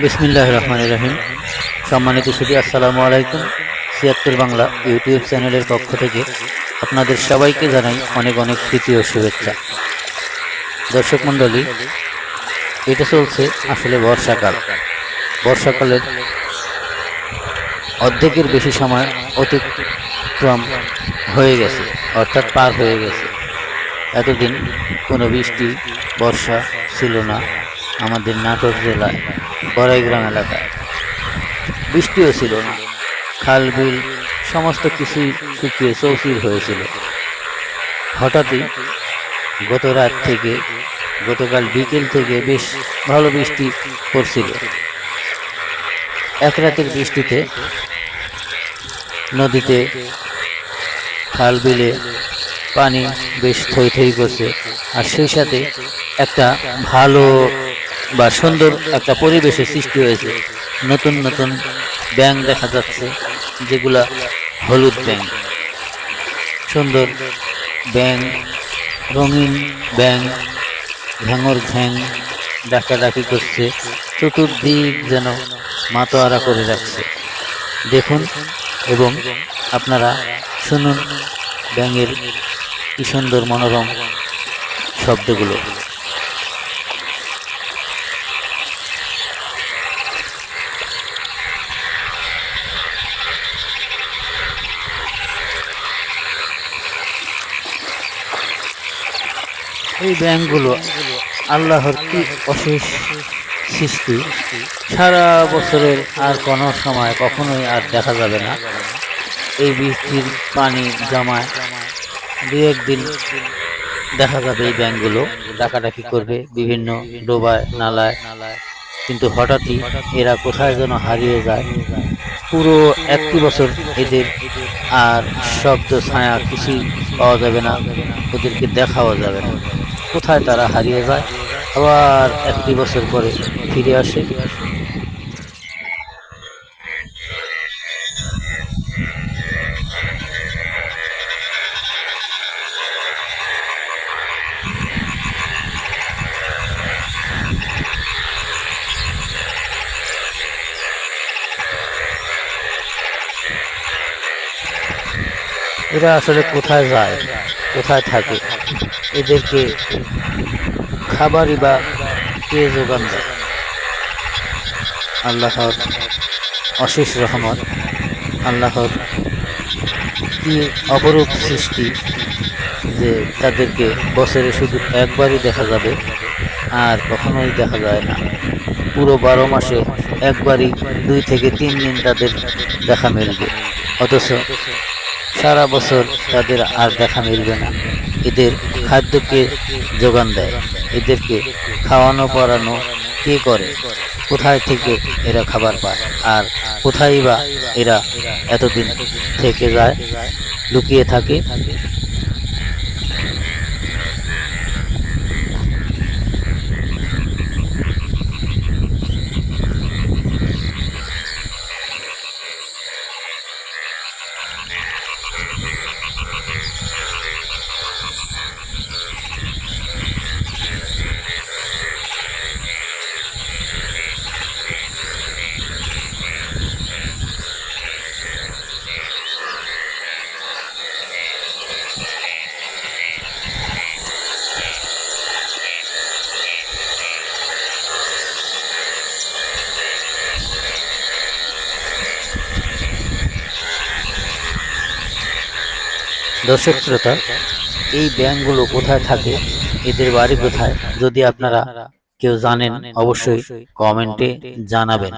বিসমিল্লাহির রহমানির রহিম। সম্মানিত সুধী, আসসালামু আলাইকুম। ৭৬ বাংলা ইউটিউব চ্যানেলের পক্ষ থেকে আপনাদের সবাইকে জানাই অনেক অনেক প্রীতি ও শুভেচ্ছা। দর্শক মণ্ডলী, এটা চলছে আসলে বর্ষাকাল। বর্ষাকালের অর্ধেকের বেশি সময় অতিক্রম হয়ে গেছে, অর্থাৎ পার হয়ে গেছে। এতদিন কোনো বৃষ্টি বর্ষা ছিল না আমাদের নাটোর জেলায় বড়াইগ্রাম এলাকায়। বৃষ্টিও ছিল না, খাল বিল সমস্ত কিছুই শুকিয়ে চৌচির হয়েছিল। হঠাৎই গতকাল বিকেল থেকে বেশ ভালো বৃষ্টি পড়ছিল। এক রাতের বৃষ্টিতে নদীতে খাল বিলে পানি বেশ থই থই করছে, আর সেই সাথে একটা ভালো বা সুন্দর একটা পরিবেশের সৃষ্টি হয়েছে। নতুন নতুন ব্যাঙ দেখা যাচ্ছে, যেগুলা হলুদ ব্যাঙ, সুন্দর ব্যাঙ, রঙিন ব্যাঙ, ঘ্যাঙর ঘ্যাং ডাকাডাকি করছে। চতুর্দিক যেন মাতোয়ারা করে রাখছে। দেখুন এবং আপনারা শুনুন ব্যাঙের কি সুন্দর মনোরম শব্দগুলো। এই ব্যাঙগুলো আল্লাহর কি অশেষ সৃষ্টি। সারা বছরের আর কোনো সময় কখনোই আর দেখা যাবে না। এই বৃষ্টির পানি জমায় দু একদিন দেখা যাবে এই ব্যাঙগুলো ডাকাডাকি করবে বিভিন্ন ডোবায় নালায়, কিন্তু হঠাৎই এরা কোথায় যেন হারিয়ে যায়। পুরো একটি বছর এদের আর শব্দ ছায়া কিছুই পাওয়া যাবে না, ওদেরকে দেখাও যাবে না। কোথায় তারা হারিয়ে যায়, আবার একটি বছর পরে ফিরে আসে। এরা আসলে কোথায় যায়, কোথায় থাকে, এদেরকে খাবারই বা কে যোগান দেয়? আল্লাহর অশেষ রহমত, আল্লাহর কি অপরূপ সৃষ্টি যে তাদেরকে বছরে শুধু একবারই দেখা যাবে, আর কখনোই দেখা যায় না। পুরো 12 মাসে একবারই 2 থেকে 3 দিন তাদের দেখা মিলবে, অথচ সারা বছর তাদের আর দেখা মিলবে না। এদের খাদ্যকে যোগান দেয়, এদেরকে খাওয়ানো পরানো কে করে? কোথায় থেকে এরা খাবার পায়, আর কোথায় বা এরা এতদিন থেকে যায়, লুকিয়ে থাকে? দর্শক শ্রোতা, এই ব্যাঙগুলো কোথায় থাকে, এদের বাড়ি কোথায়, যদি আপনারা কেউ জানেন অবশ্যই কমেন্টে জানাবেন।